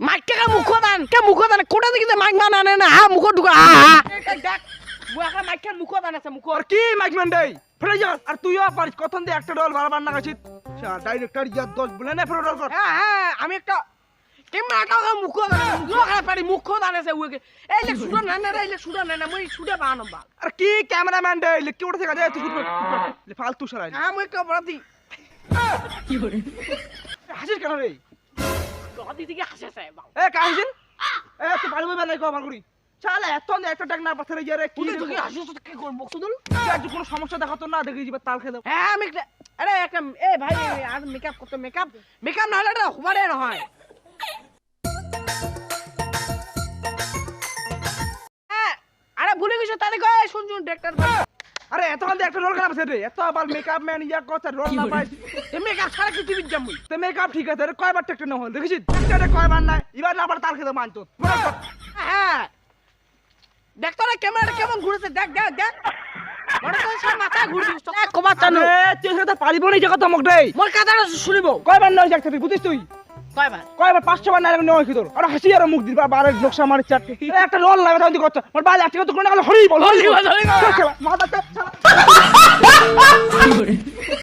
মাইকটা কে মুখ দান কোটা দিকে মাইক মানা না হা মুখ ঢুকা দেখ মুখা মাইকের মুখ দান আছে মুখ আর কি মাইক মান দেই ফেলে যা আর তুইও পারিস কথন দিয়ে একটা ডল বারবার না গাছিস ডাইরেক্টর ইয়া 10 বলে না ফেরো ডল কর হ্যাঁ আমি একটা কেমন মুখ দান মুখ পারি মুখ দান আছে ওকে এই যে সুড়া না রে এই যে সুড়া না মই সুড়া বানাম বা আর কি ক্যামেরাম্যান দেই লিখকে উঠে থেকে যায় তুই লে ফালতু শালা হ্যাঁ মই একটা বড় দি কি করে হাসিস কেন রে গদি দিকে হাসেছে এ কাহিন এ তুই বাড়ি বই বানাই কো আমার করি শালা এত একটা টাক না পাথরে যারে কি তুই হাসিস তো কি করব বকসুদুল আজ কোনো সমস্যা দেখাতো না দেখি জিবা তাল খেয়ে দাও হ্যাঁ আমি আরে একটা এ ভাই আজ মেকআপ করতে মেকআপ না হলে এটা হবারে না হয় আরে ভুলে গেছো তাহলে কই শুন ডাক্তার আরে এত কান্দে একটা রোল খারাপ আছে রে এত আবার মেকআপ ম্যান ইয়া কথা রোল না পাই এ মেকআপ ছাড়া কি টিভি যামই তে মেকআপ ঠিক আছে রে কয়বার টেকটা না হল দেখিস টেকটা কয়বার নাই এবার না আবার তাল খেয়ে মানতো হ্যাঁ ডাক্তারের ক্যামেরাটা কেমন ঘুরেছে দেখ মনে তো সব মাথা ঘুরে দিছ তো কবা জানো এ তুই সেটা পারিব না জায়গা তো মক দেই মোর কথাটা শুনিব কয়বার নয় যাকতে তুই বুঝিস তুই কয়বার 500 বার না নয় কি তোর আর হাসি আর মুখ দিবা বারে লোকসা মারি চারটি একটা রোল লাগা তাই করছ মোর বাল একটা তো কোন হরি বল মাথা